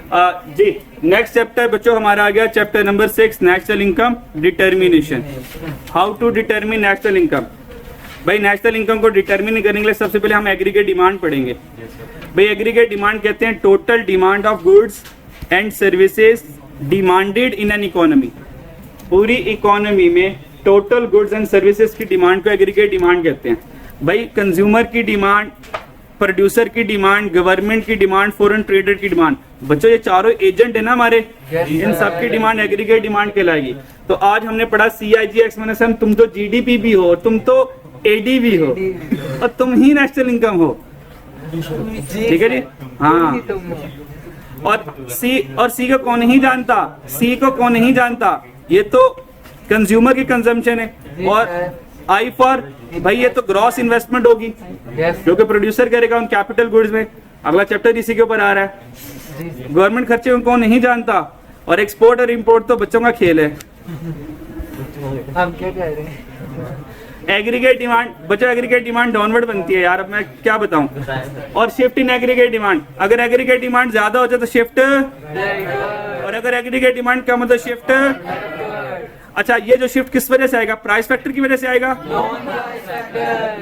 जी next chapter बच्चों हमारा आ गया chapter number 6 national income determination. How to determine national income. भाई नेशनल इनकम को डिटर्मिन करने के लिए सबसे पहले हम एग्रीगेट डिमांड पढ़ेंगे। भाई एग्रीगेट डिमांड कहते हैं total demand of goods and services demanded in an economy. पूरी इकोनॉमी में टोटल गुड्स एंड सर्विसेज की डिमांड को एग्रीगेट डिमांड कहते हैं। भाई कंज्यूमर की डिमांड, प्रोड्यूसर की डिमांड, गवर्नमेंट की डिमांड, फॉरेन ट्रेडर की डिमांड। बच्चों ये चारों एजेंट है ना हमारे, इन सब की डिमांड एग्रीगेट डिमांड कहलाएगी। तो आज हमने पढ़ा CIG एक्सप्लेनेशन। तुम तो GDP भी हो, तुम तो AD भी हो और तुम ही नेशनल इनकम हो, ठीक है जी। हाँ, और C को कौन नहीं जानता, C को कौन नहीं जानता, ये तो कंज्यूमर की कंजम्पशन है। और I फॉर भाई ये तो ग्रॉस इन्वेस्टमेंट होगी क्योंकि प्रोड्यूसर करेगा उन कैपिटल गुड्स में। अगला चैप्टर इसी के ऊपर आ रहा है। गवर्नमेंट खर्चे उनको नहीं जानता और एक्सपोर्ट और इंपोर्ट तो बच्चों का खेल है। हम क्या कह रहे हैं? एग्रीगेट डिमांड बच्चों, एग्रीगेट डिमांड डाउनवर्ड बनती है यार, अब मैं क्या बताऊं। और शिफ्ट इन एग्रीगेट डिमांड, अगर एग्रीगेट डिमांड ज्यादा हो जाए तो शिफ्ट, और अगर एग्रीगेट डिमांड कम हो तो शिफ्ट। अच्छा, ये जो शिफ्ट किस वजह से आएगा? प्राइस फैक्टर की वजह से आएगा,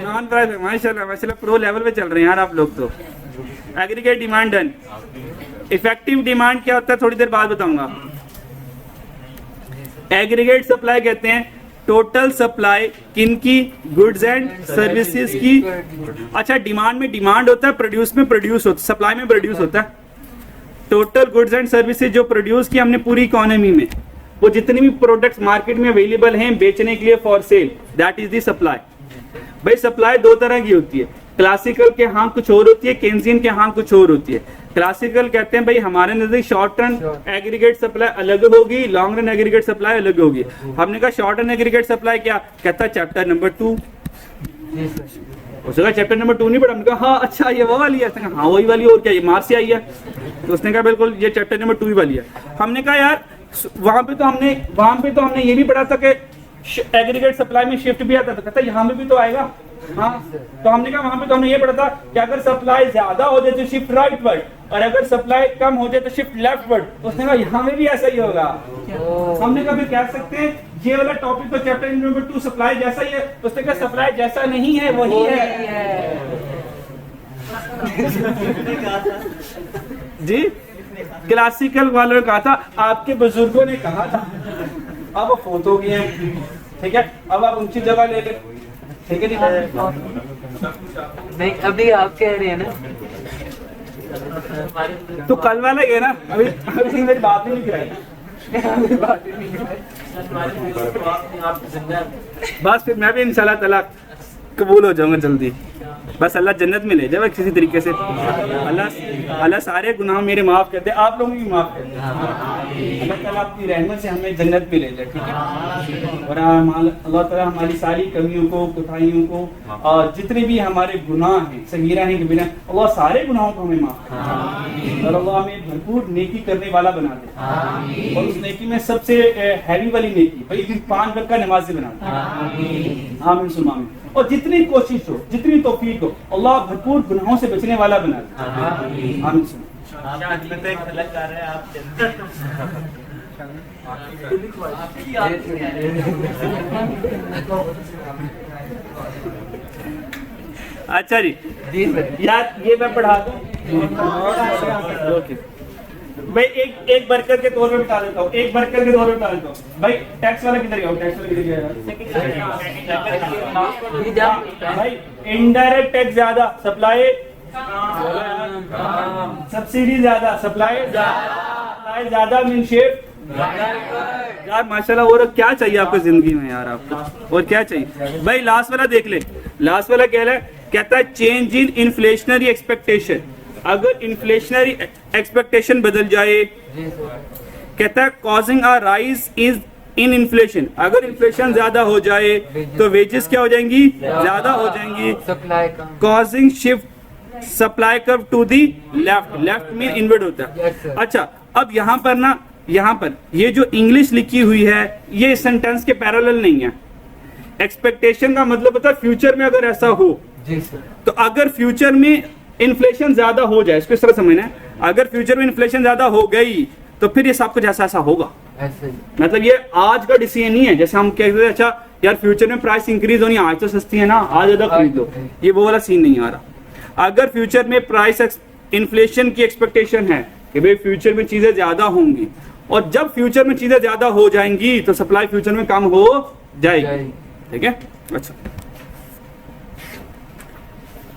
नॉन प्राइस। माशाल्लाह माशाल्लाह प्रो लेवल पे चल रहे हैं यार आप लोग तो। Aggregate demand done. Effective demand क्या होता है थोड़ी देर बाद बताऊंगा। एग्रीगेट सप्लाई कहते हैं टोटल सप्लाई किनकी? गुड्स एंड सर्विसेज की। अच्छा, डिमांड में डिमांड होता है, प्रोड्यूस में प्रोड्यूस होता है, सप्लाई में प्रोड्यूस होता है। टोटल गुड्स एंड सर्विसेज जो प्रोड्यूस की हमने पूरी इकोनॉमी में, वो जितनी भी प्रोडक्ट्स मार्केट में अवेलेबल हैं बेचने के लिए for sale, that is the supply. भाई सप्लाई दो तरह की होती है, क्लासिकल के यहाँ कुछ और होती है, केन्जियन के यहाँ कुछ और होती है। क्लासिकल कहते हैं भाई हमारे नजदीक शॉर्ट रन एग्रीगेट सप्लाई अलग होगी, लॉन्ग रन एग्रीगेट सप्लाई अलग होगी। हमने कहा शॉर्ट रन एग्रीगेट सप्लाई क्या कहता है? Chapter number 2। उसका चैप्टर नंबर 2 नहीं पढ़ा। हमने कहा हाँ अच्छा ये वो वाली है। हाँ वही वाली, और क्या ये मार्च से आई है? तो उसने कहा बिल्कुल ये चैप्टर नंबर 2 ही वाली है। हमने कहा यार वहां पे तो हमने ये भी पढ़ा था कि एग्रीगेट सप्लाई में शिफ्ट भी आता था। कहता यहाँ में भी तो आएगा। हाँ, तो हमने कहा वहां पे तो हमने ये पढ़ा था कि अगर सप्लाई ज्यादा हो जाए तो शिफ्ट राइट वर्ड, और अगर सप्लाई कम हो जाए तो शिफ्ट लेफ्ट वर्ड। उसने कहा यहाँ में भी ऐसा ही होगा। हमने कहा फिर कह सकते हैं ये वाला टॉपिक तो चैप्टर नंबर 2 सप्लाई जैसा ही है। उसने कहा सप्लाई जैसा नहीं है, वही है। जी क्लासिकल वालों ने कहा था, आपके बुजुर्गों ने कहा था। अब वो फोत हो गए हैं, ठीक है, अब आप उनकी जगह ले लें, ठीक है जी। नहीं अभी आप कह रहे हैं ना, तो कल वाला ये ना, अभी मेरी बात ही नहीं कराई। बस फिर मैं भी इंशाल्लाह ताला कबूल हो जाऊंगा जल्दी। बस अल्लाह जन्नत में ले जाए किसी तरीके से। अल्लाह सारे गुनाह मेरे माफ कर दे, आप लोगों की माफ कर दे। अल्लाह ताला अपनी रहमत से हमें जन्नत में ले जाए, ठीक है। और अल्लाह ताला हमारी सारी कमियों को, कोताहियों को, और जितने भी हमारे गुनाह हैं, सगीरा हैं कबीरा, अल्लाह सारे गुनाहों को हमें माफ कर, और अल्लाह हमें भरपूर नेकी करने वाला बना दे। और उस नेकी में सबसे हैवी वाली नेकी भाई 5 वक्त का नमाज़ी बना दे। आमीन सुम्मा आमीन। और जितनी कोशिश हो, जितनी तौफीक हो, अल्लाह भरपूर गुनाहों से बचने वाला बना दे। आमीन सुम्मा। अच्छा जी यार ये मैं पढ़ा दूं। ओके भाई एक वर्कर के तौर पे बता देता हूँ, एक वर्कर के तौर पे बता देता हूँ। भाई टैक्स वाला किधर गया? टैक्स वाला किधर गया? भाई इनडायरेक्ट टैक्स ज्यादा, सप्लाई सब्सिडी ज्यादा, सप्लाई ज्यादा मीन शिफ्ट। यार माशाल्लाह, और क्या चाहिए आपको जिंदगी में यार? आपको और क्या चाहिए? भाई लास्ट वाला देख ले, लास्ट वाला क्या है? कहता है चेंज इन इन्फ्लेशनरी एक्सपेक्टेशन। अगर इन्फ्लेशनरी एक्सपेक्टेशन बदल जाए, कहता है causing a rise is in inflation. अगर इन्फ्लेशन ज्यादा हो जाए तो वेजेस क्या हो जाएंगी? ज्यादा हो जाएंगी। Causing shift supply curve to the left. Left में इनवर्ड होता है। अच्छा, अब यहाँ पर ना, यहाँ पर ये जो इंग्लिश लिखी हुई है ये इस सेंटेंस के पैरेलल नहीं है। एक्सपेक्टेशन का मतलब होता है फ्यूचर में अगर ऐसा हो, तो अगर फ्यूचर में इन्फ्लेशन ज्यादा हो जाए, इसको इस तरह समझना है, अगर फ्यूचर में इन्फ्लेशन ज्यादा हो गई तो फिर ये सब कुछ ऐसा ऐसा होगा। ऐसे ही। मतलब ये आज का डिसीजन नहीं है, जैसे हम कहते हैं अच्छा यार फ्यूचर में प्राइस इंक्रीज होनी, आज तो सस्ती है ना, आज ज्यादा खरीद लो, ये वो वाला सीन नहीं आ रहा। अगर फ्यूचर में प्राइस इन्फ्लेशन की एक्सपेक्टेशन है कि भाई फ्यूचर में चीजें ज्यादा होंगी, और जब फ्यूचर में चीजें ज्यादा हो जाएंगी तो सप्लाई फ्यूचर में कम हो जाएगी। ठीक है, अच्छा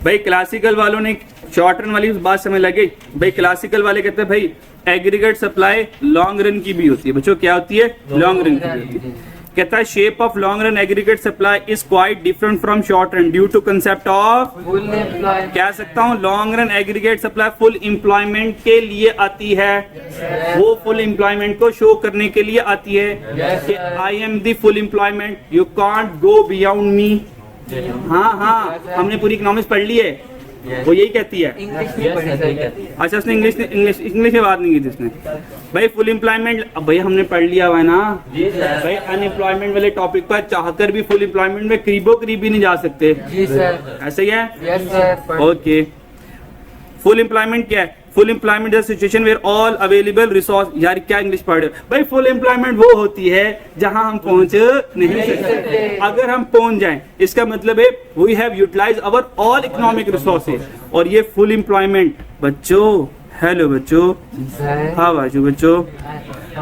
भाई क्लासिकल वालों ने शॉर्ट रन वाली बात समझ लगी। भाई क्लासिकल वाले कहते हैं भाई एग्रीगेट सप्लाई लॉन्ग रन की भी होती है। बच्चों क्या होती है? लॉन्ग रन की भी होती है। कहता है shape of long run aggregate supply is quite different from short run due to concept of full employment. कह सकता हूँ long run aggregate supply full employment के लिए आती है, वो फुल एम्प्लॉयमेंट को शो करने के लिए आती है कि I am the full employment, you can't go beyond me. हाँ हाँ, हमने पूरी इकोनॉमिक्स पढ़ ली है, वो यही कहती है। इंग्लिश में पढ़ी सर। अच्छा उसने इंग्लिश में बात नहीं की थी उसने। भाई फुल एम्प्लॉयमेंट अब भाई हमने पढ़ लिया हुआ है ना भाई, अनएम्प्लॉयमेंट वाले टॉपिक पर चाहकर भी फुल एम्प्लॉयमेंट में करीबो करीब भी नहीं जा सकते। जी सर। ऐसे ही है? Yes sir. Okay, full employment क्या है? Full employment is situation where all available resource. यार क्या इंग्लिश पढ़ रहे हो भाई? फुल एम्प्लॉयमेंट वो होती है जहां हम पहुंच नहीं सकते, अगर हम पहुंच जाएं इसका मतलब है we have utilise our all economic resources. और ये फुल एम्प्लॉयमेंट बच्चों, हेलो बच्चों, हाँ बाजू बच्चों,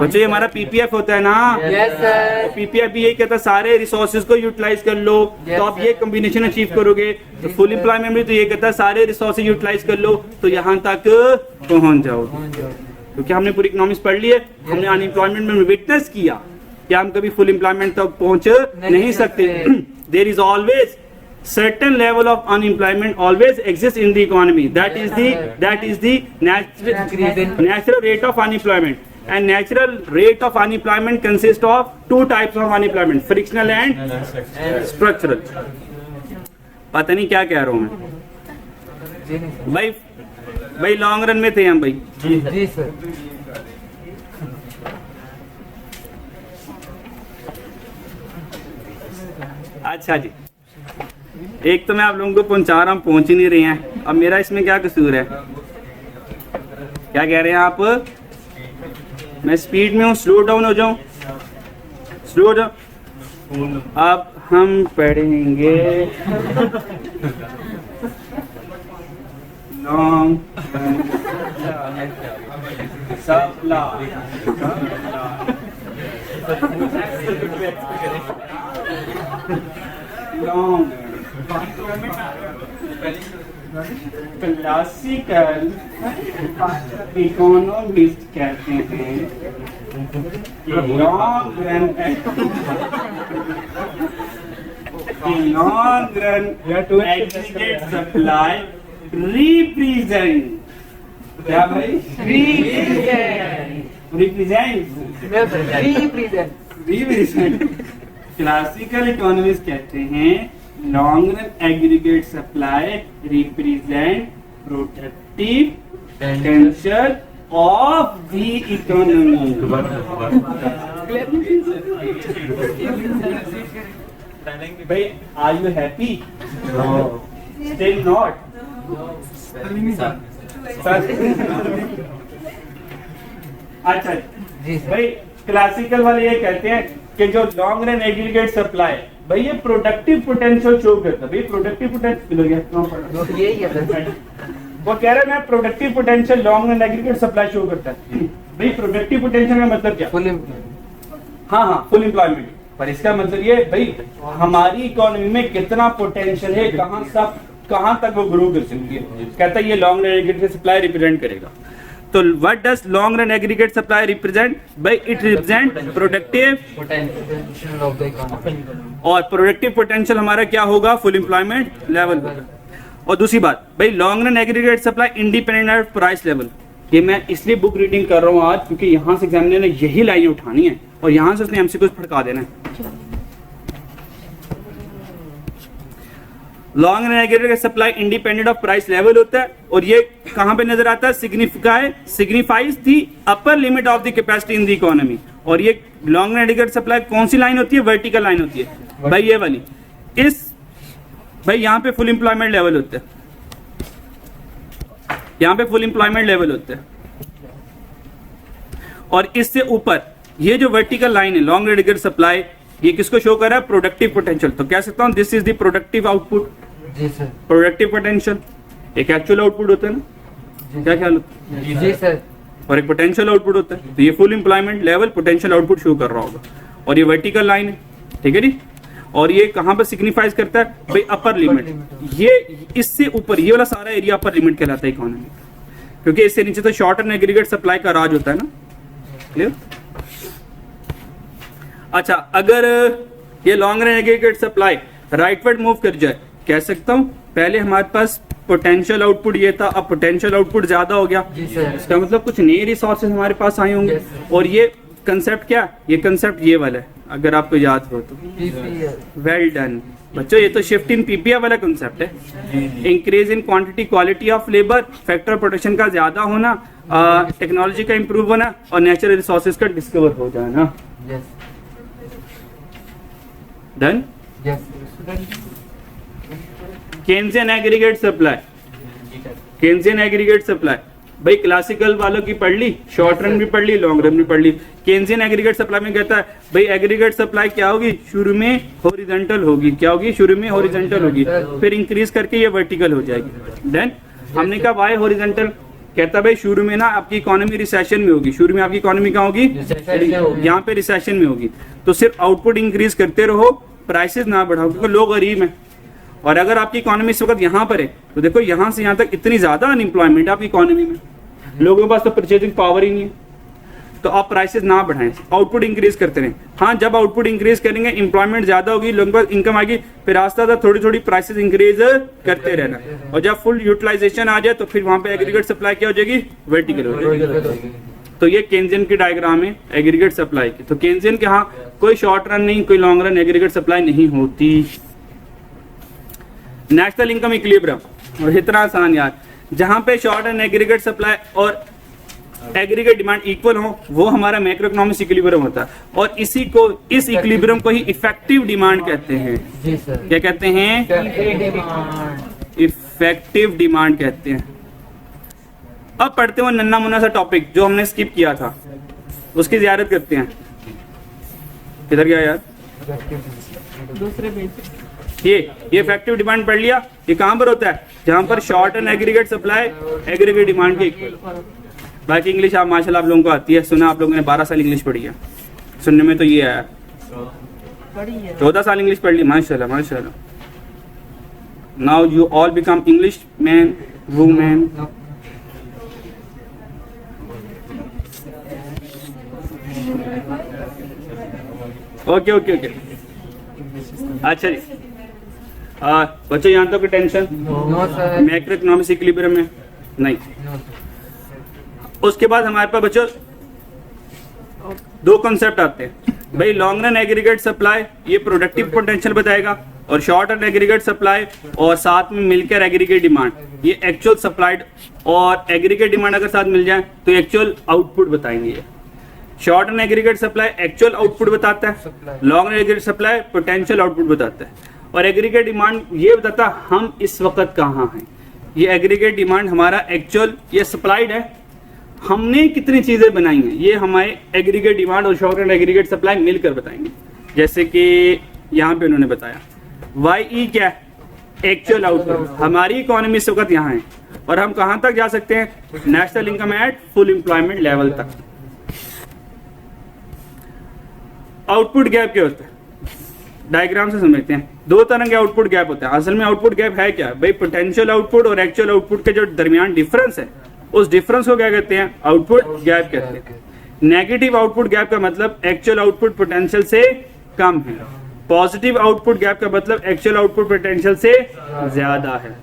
बच्चों ये हमारा पीपीएफ होता है ना। Yes sir. पीपीएफ भी यही कहता है सारे रिसोर्सेज को यूटिलाइज कर लो, तो आप ये कॉम्बिनेशन अचीव करोगे। तो फुल एम्प्लॉयमेंट भी तो ये कहता है सारे रिसोर्सेज यूटिलाइज कर लो तो यहाँ तक पहुंच जाओ। क्योंकि हमने पूरी इकोनॉमिक्स पढ़ ली है, हमने अनएम्प्लॉयमेंट में विटनेस किया कि हम कभी फुल एम्प्लॉयमेंट तक पहुंच नहीं सकते। There is always certain level of unemployment always exists in the economy, that is the natural rate of unemployment, and natural rate of unemployment consists of two types of unemployment, frictional and structural। पता नहीं क्या कह रहा हूँ मैं भाई long run में थे हम भाई। जी सर। अच्छा जी, एक तो मैं आप लोगों को पहुंचा रहा हूँ, पहुंच ही नहीं रहे हैं, अब मेरा इसमें क्या कसूर है? क्या कह रहे हैं आप? मैं स्पीड में हूँ, स्लो डाउन हो जाऊं? Slow down. अब हम पढ़ेंगे long supply long classical economist कहते हैं long run aggregate supply represent, क्या भाई? रिप्रेजेंट क्लासिकल इकोनॉमिस्ट कहते हैं long run aggregate supply represent productive potential of the economy. भाई are you happy? Still not. अच्छा भाई क्लासिकल वाले ये कहते हैं कि जो लॉन्ग रन एग्रीगेट सप्लाई भाई ये प्रोडक्टिव पोटेंशियल शो करता है। भाई प्रोडक्टिव पोटेंशियल यही है। वो कह रहा है मैं productive potential long run aggregate supply show करता है। भाई प्रोडक्टिव पोटेंशियल का मतलब क्या? फुल हाँ फुल एम्प्लॉयमेंट, पर इसका मतलब ये भाई हमारी इकोनॉमी में कितना पोटेंशियल है, कहाँ तक वो ग्रो कर सकती है। कहता है ये long run aggregate supply represent करेगा। तो what does long run aggregate supply represent? भाई it represent productive potential of the economy, और प्रोडक्टिव पोटेंशियल हमारा क्या होगा? Full employment level. और दूसरी बात भाई long run aggregate supply independent of price level. ये मैं इसलिए बुक रीडिंग कर रहा हूँ आज क्योंकि यहाँ से एग्जामिनर ने यही लाइनें उठानी है और यहाँ से उसने एमसीक्यू फटका देना है। Long run aggregate supply independent of price level होता है और ये कहां पे नजर आता है? Signifies the upper limit of the capacity in the economy. और ये लॉन्ग रन एग्रीगेट सप्लाई कौन सी लाइन होती है? वर्टिकल लाइन होती है भाई, ये वाली। इस भाई यहाँ पे फुल एम्प्लॉयमेंट लेवल होता है। यहाँ पे फुल एम्प्लॉयमेंट लेवल होता है। और इससे ऊपर ये जो वर्टिकल लाइन है लॉन्ग एग्रीगेट सप्लाई, ये किसको शो कर रहा है? Productive potential. तो कह सकता हूँ this is the productive output, जी सर। Productive potential. एक एक्चुअल आउटपुट होता है ना, क्या ख्याल होता है? जी सर। और एक पोटेंशियल आउटपुट होता है। तो ये full employment level potential output show कर रहा होगा। और ये वर्टिकल लाइन है, ठीक है जी। और ये कहाँ पर सिग्निफाइज करता है भाई? Upper limit. ये इससे ऊपर ये वाला सारा एरिया अपर लिमिट कहलाता है इकोनॉमी, क्योंकि इससे नीचे तो शॉर्ट एंड एग्रीगेट सप्लाई का राज होता है ना। क्लियर? अच्छा, अगर ये long run aggregate supply rightward move कर जाए, कह सकता हूँ पहले हमारे पास पोटेंशियल आउटपुट ये था, अब पोटेंशियल आउटपुट ज्यादा हो गया। जी सर। इसका मतलब कुछ नए रिसोर्सेज हमारे पास आए होंगे। Yes, sir. और ये कंसेप्ट क्या? ये कंसेप्ट ये वाला है, अगर आपको याद हो तो। पीपीएल। वेल डन बच्चों, ये तो शिफ्ट इन पीपीआई वाला कंसेप्ट है। Increase in quantity quality of labour, factor protection का ज्यादा होना, टेक्नोलॉजी का इंप्रूव होना और नेचुरल रिसोर्सेज का डिस्कवर हो जाना। Yes. Done. Yes. Keynesian aggregate supply, Keynesian aggregate supply भाई क्लासिकल वालों की पढ़ ली, शॉर्ट रन भी पढ़ ली, लॉन्ग रन भी पढ़ ली। केन्जियन एग्रीगेट सप्लाई में कहता है भाई एग्रीगेट सप्लाई क्या होगी? शुरू में हॉरिजॉन्टल होगी। क्या होगी? शुरू में हॉरिजॉन्टल होगी, फिर इंक्रीज करके ये वर्टिकल हो जाएगी। देन हमने कहा वाई हॉरिजॉन्टल? कहता भाई शुरू में ना आपकी इकोनॉमी रिसेशन में होगी। शुरू में आपकी इकोनॉमी कहाँ होगी? यहाँ पे रिसेशन में होगी। तो सिर्फ आउटपुट इंक्रीज करते रहो, प्राइसेस ना बढ़ाओ, क्योंकि लोग गरीब हैं। और अगर आपकी इकोनॉमी इस वक्त यहाँ पर है तो देखो यहाँ से यहाँ तक इतनी ज्यादा अनएम्प्लॉयमेंट है आपकी इकोनॉमी में, लोगों के पास तो परचेजिंग पावर ही नहीं है। तो आप प्राइसेस ना बढ़ाएं, आउटपुट इंक्रीज करते रहें। हाँ, जब आउटपुट इंक्रीज करेंगे इंप्लॉयमेंट ज्यादा होगी, लोगों के पास इनकम आएगी, फिर आस्ते आस्ते थोड़ी थोड़ी प्राइसेस इंक्रीज करते रहना। और जब फुल यूटिलाइजेशन आ जाए तो फिर वहां पे एग्रीगेट सप्लाई क्या हो जाएगी? वर्टिकल हो जाएगी। तो ये केन्जियन की डायग्राम है एग्रीगेट सप्लाई की। तो केन्जियन के यहाँ कोई शॉर्ट रन नहीं, कोई लॉन्ग रन एग्रीगेट सप्लाई नहीं होती। नेशनल इनकम इक्विलिब्रियम, और इतना आसान यार, जहां पे शॉर्ट एंड एग्रीगेट सप्लाई और एग्रीगेट डिमांड इक्वल हो वो हमारा मैक्रो इकोनॉमिक इक्विलिब्रियम होता है। और इसी को, इस इक्विलिब्रियम को ही इफेक्टिव डिमांड कहते हैं। जी सर। क्या कहते हैं? इफेक्टिव डिमांड कहते हैं। अब पढ़ते हुए नन्ना मुन्ना सा टॉपिक जो हमने स्किप किया था, उसकी जियारत करते हैं। किधर गया यार? दूसरे पेज। ये इफेक्टिव डिमांड पढ़ लिया। ये कहां पर होता है? जहां पर short and aggregate supply aggregate demand के इक्वल। बाकी इंग्लिश आप माशाल्लाह आप लोगों को आती है, सुना आप लोगों ने 12 साल इंग्लिश पढ़ी है, सुनने में तो ये आया 14 साल इंग्लिश पढ़ ली, माशाल्लाह माशाल्लाह। Now you all become English man women. Okay okay okay, अच्छा जी। बच्चों यहाँ तक tension? No sir. Macro economic equilibrium में नहीं। No sir. उसके बाद हमारे पास बच्चों दो कॉन्सेप्ट आते हैं भाई। लॉन्ग रन एग्रीगेट सप्लाई ये प्रोडक्टिव पोटेंशियल बताएगा, और शॉर्ट रन एग्रीगेट सप्लाई और साथ में मिलकर एग्रीगेट डिमांड ये एक्चुअल सप्लाइड और एग्रीगेट डिमांड अगर साथ मिल जाए तो एक्चुअल आउटपुट बताएंगे। Short run aggregate supply actual output बताता है, long run aggregate supply potential output बताता है, और एग्रीगेट डिमांड ये बताता है हम इस वक्त कहाँ हैं। ये एग्रीगेट डिमांड हमारा एक्चुअल ये सप्लाइड है, हमने कितनी चीजें बनाई हैं ये हमारे एग्रीगेट डिमांड और शॉर्ट रन एग्रीगेट सप्लाई मिलकर बताएंगे। जैसे कि यहाँ पे उन्होंने बताया YE क्या है? Actual output. हमारी इकोनॉमी इस वक्त यहाँ है और हम कहाँ तक जा सकते हैं? National income at full employment level तक। आउटपुट गैप क्या होता है? डायग्राम से समझते हैं। दो तरह के आउटपुट गैप होते हैं। असल में आउटपुट गैप है क्या भाई? पोटेंशियल आउटपुट और एक्चुअल आउटपुट के जो दरमियान डिफरेंस है उस डिफरेंस को क्या कहते हैं? आउटपुट गैप कहते हैं। नेगेटिव आउटपुट गैप का मतलब एक्चुअल आउटपुट पोटेंशियल से कम है। पॉजिटिव आउटपुट गैप का मतलब एक्चुअल आउटपुट पोटेंशियल से ज्यादा है।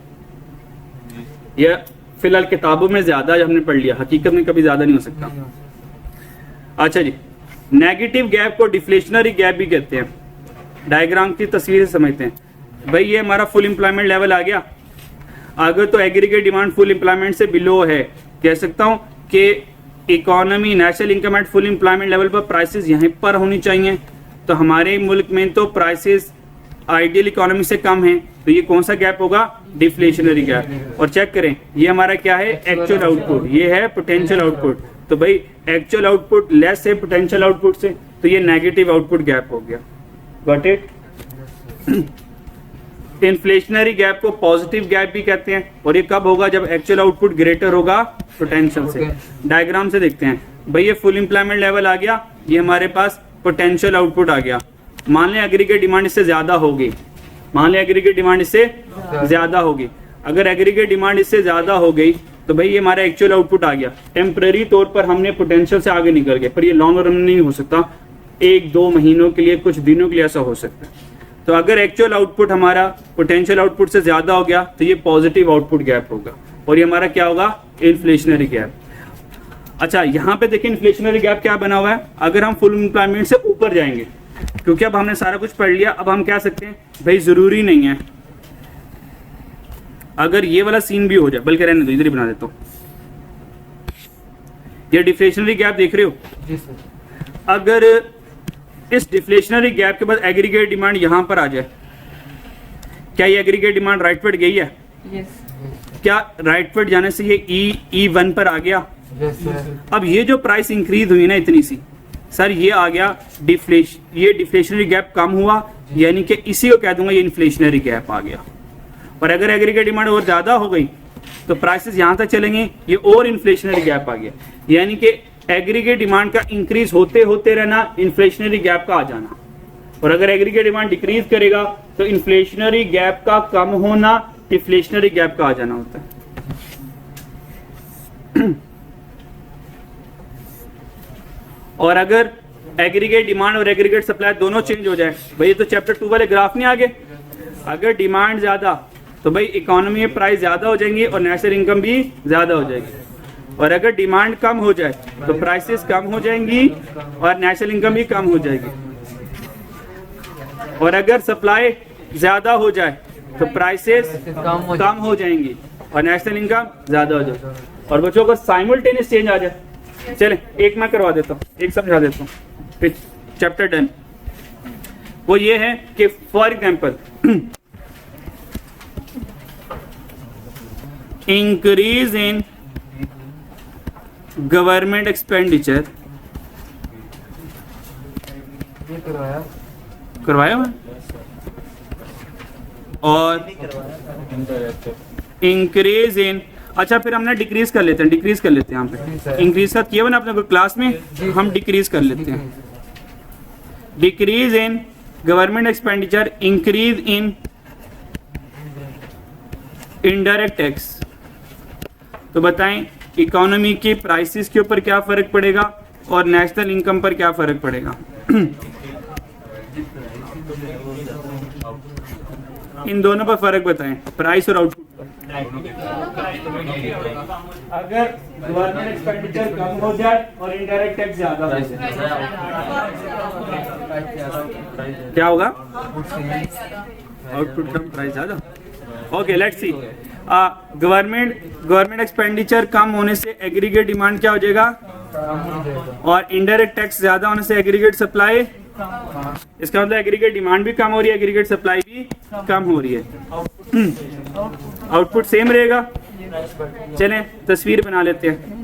यह फिलहाल किताबों में ज्यादा हमने पढ़ लिया, हकीकत में कभी ज्यादा नहीं हो सकता। अच्छा जी, नेगेटिव गैप को डिफ्लेशनरी गैप भी कहते हैं। डायग्राम की तस्वीर से समझते हैं भाई। ये हमारा फुल एम्प्लॉयमेंट लेवल आ गया, अगर तो एग्रीगेट डिमांड फुल एम्प्लॉयमेंट से बिलो है, कह सकता हूं कि economy national income at full employment level पर प्राइसेस यहीं पर होनी चाहिए। तो हमारे मुल्क में तो प्राइसेस आइडियल इकोनॉमी से कम है, तो ये कौन सा गैप होगा? Deflationary gap. और चेक करें ये हमारा क्या है, एक्चुअल आउटपुट, ये है पोटेंशियल आउटपुट। तो भाई एक्चुअल आउटपुट लेस है पोटेंशियल आउटपुट से, तो ये नेगेटिव आउटपुट गैप हो गया। Got it? इन्फ्लेशनरी गैप को पॉजिटिव गैप भी कहते हैं, और ये कब होगा, जब एक्चुअल आउटपुट ग्रेटर होगा पोटेंशियल से। डायग्राम से देखते हैं भाई, ये फुल एम्प्लॉयमेंट लेवल आ गया, ये हमारे पास पोटेंशियल आउटपुट आ गया। मान लें एग्रीगेट डिमांड इससे ज्यादा होगी, मान लें एग्रीगेट डिमांड इससे ज्यादा होगी। अगर एग्रीगेट डिमांड इससे ज्यादा हो गई तो भाई ये हमारा एक्चुअल आउटपुट आ गया। टेम्पररी तौर पर हमने पोटेंशियल से आगे निकल गए, पर ये लॉन्ग रन में नहीं हो सकता, 1-2 महीनों के लिए, कुछ दिनों के लिए ऐसा हो सकता है। तो अगर एक्चुअल आउटपुट हमारा पोटेंशियल आउटपुट से ज्यादा हो गया तो ये पॉजिटिव आउटपुट गैप होगा, और ये हमारा क्या होगा, इन्फ्लेशनरी गैप। अच्छा यहाँ पे देखिए इन्फ्लेशनरी गैप क्या बना हुआ है। अगर हम फुल एम्प्लॉयमेंट से ऊपर जाएंगे, क्योंकि अब हमने सारा कुछ पढ़ लिया, अब हम कह सकते हैं भाई जरूरी नहीं है अगर ये वाला सीन भी हो जाए, बल्कि रहने दो, इधर ही बना देता हूं। ये डिफ्लेशनरी गैप देख रहे हो, जी सर। अगर इस डिफ्लेशनरी गैप के बाद एग्रीगेट डिमांड यहां पर आ जाए, क्या ये एग्रीगेट डिमांड राइटवर्ड गई है? यस। क्या राइटवर्ड जाने से ये E1 पर आ गया? Yes sir. अब ये जो प्राइस इंक्रीज हुई ना इतनी सी, सर ये आ गया ये डिफ्लेशनरी गैप कम हुआ, यानी कि इसी को कह दूंगा ये इन्फ्लेशनरी गैप आ गया। और अगर एग्रीगेट डिमांड और ज्यादा हो गई तो प्राइसेस यहां तक चलेंगे, ये और इन्फ्लेशनरी गैप आ गया, यानी कि एग्रीगेट डिमांड का इंक्रीज होते होते रहना, इन्फ्लेशनरी गैप का आ जाना। और अगर एग्रीगेट डिमांड डिक्रीज करेगा तो इन्फ्लेशनरी गैप का कम होना, डिफ्लेशनरी गैप का आ जाना होता है। और अगर एग्रीगेट डिमांड और एग्रीगेट सप्लाई दोनों चेंज हो जाए, भाई तो चैप्टर 2 वाले ग्राफ नहीं आगे, अगर डिमांड ज्यादा तो भाई इकोनॉमी में प्राइस ज्यादा हो जाएंगी और नेशनल इनकम भी ज्यादा हो जाएगी। और अगर डिमांड कम हो जाए तो प्राइसेस कम हो जाएंगी और नेशनल इनकम भी कम हो जाएगी। और अगर सप्लाई ज्यादा हो जाए तो प्राइसेस कम हो जाएंगी और नेशनल इनकम ज्यादा हो जाएगी। और बच्चों को साइमल्टेनियस चेंज आ जाए, चले एक मैं करवा देता हूँ, एक समझा देता हूँ, फिर चैप्टर डन। वो ये है कि for example increase in government expenditure, करवाया हुआ, और इंक्रीज इन, अच्छा फिर हमने डिक्रीज कर लेते हैं, डिक्रीज कर लेते हैं, यहाँ पे इंक्रीज का किया हुआ ना अपने क्लास में, हम डिक्रीज कर लेते हैं। Decrease in government expenditure, increase in indirect tax. तो बताएं इकोनॉमी की प्राइसेस के ऊपर क्या फर्क पड़ेगा और नेशनल इनकम पर क्या फर्क पड़ेगा? इन दोनों पर फर्क बताएं, प्राइस और आउटपुट पर। अगर गवर्नमेंट एक्सपेंडिचर कम हो जाए और इनडायरेक्ट टैक्स ज्यादा हो जाए क्या होगा? आउटपुट कम, प्राइस ज्यादा। Okay let's see, government expenditure कम होने से एग्रीगेट डिमांड क्या हो जाएगा, और इनडायरेक्ट टैक्स ज्यादा होने से एग्रीगेट सप्लाई, इसका मतलब एग्रीगेट डिमांड भी कम हो रही है, एग्रीगेट सप्लाई भी कम हो रही है। आउटपुट सेम रहेगा। चलें तस्वीर बना लेते हैं।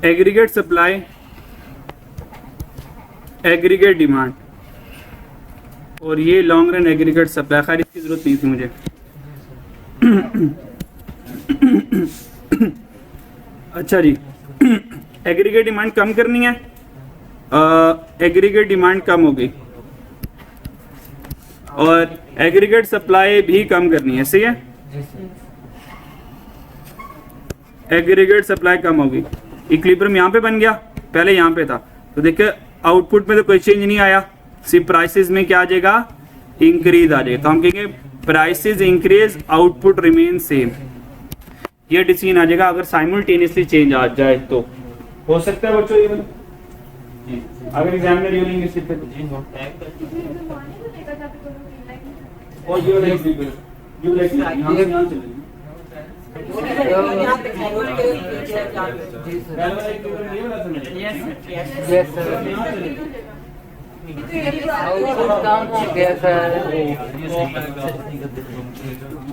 एग्रीगेट सप्लाई, एग्रीगेट डिमांड, और ये लॉन्ग रन एग्रीगेट सप्लाई। खैर इसकी जरूरत नहीं थी मुझे। अच्छा जी, एग्रीगेट डिमांड कम करनी है, एग्रीगेट डिमांड कम हो गई और एग्रीगेट सप्लाई भी कम करनी है, सही है? एग्रीगेट सप्लाई कम हो गई, इक्विलिब्रियम यहाँ पे बन गया, पहले यहाँ पे था। तो देखिए आउटपुट में तो कोई चेंज नहीं आया, सिर्फ प्राइसेस में क्या आ जाएगा, इंक्रीज आ जाएगा। तो हम कहेंगे prices increase, output remain same. ये डिसीजन आ जाएगा अगर साइमल्टेनियसली चेंज आ जाए तो। हो सकता है बच्चों ये अगर एग्जाम में ये लेंगे सिर्फ और ये जी sir yes yes sir output कम हो गया सर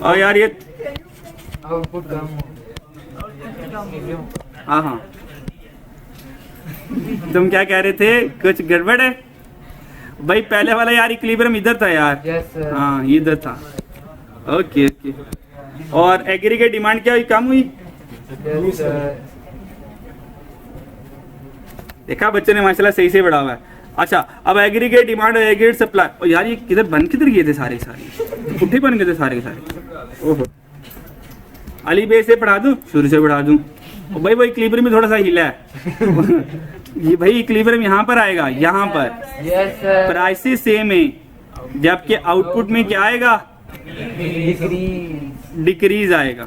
और यार ये आउटपुट कम हो गया हाँ हाँ तुम क्या कह रहे थे, कुछ गड़बड़ है भाई? पहले वाला यार इक्विलिब्रियम इधर था यार, यस सर हाँ इधर था। Okay okay. और एग्रीगेट डिमांड क्या हुई, कम हुई? यस सर देखा बच्चे ने माशाल्लाह सही से बढ़ा हुआ है। अच्छा अब एग्रीगेट डिमांड और एग्रीगेट सप्लाई, और यार ये किधर बन किधर गए थे सारे पुट्ठे बन गए थे सारे के सारे। ओहो अली बे से पढ़ा दूं, शुरू से पढ़ा दूं? ओ भाई वो इक्विलिब्रियम में थोड़ा सा हिला है ये भाई इक्विलिब्रियम यहाँ पर आएगा, यहाँ पर यस सर प्राइसेस सेम है, जबकि आउटपुट में क्या आएगा, डिक्रीज डिक्रीज आएगा।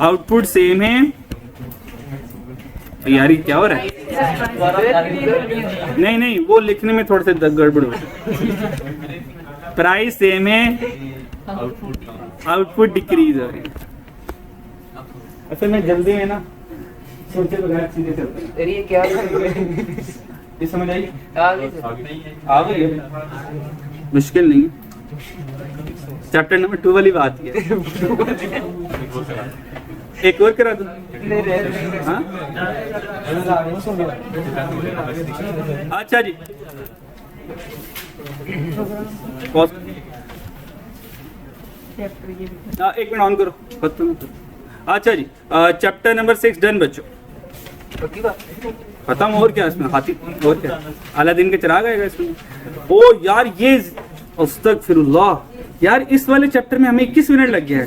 आउटपुट सेम है यार, ये क्या हो रहा है? नहीं नहीं वो लिखने में थोड़ा सा गड़बड़ हो रही। प्राइस सेम है, आउटपुट डिक्रीज हो रही है। असल में जल्दी में ना सोचे बगैर सीधे चलते हैं। ये क्या ये समझ आई? आगे सर आ गई है? मुश्किल नहीं है। चैप्टर नंबर 2 वाली बात है। एक और करा दूं? हाँ? अच्छा जी पॉज। एक मिनट ऑन करो, खत्म करो। अच्छा जी चैप्टर नंबर 6 डन बच्चों, पक्की बात खत्म। और क्या इसमें हाथी, और क्या अलादीन के चिराग आएगा इसमें। ओ यार ये अस्तगफिरुल्लाह यार, इस वाले चैप्टर में हमें 21 मिनट लग गया है।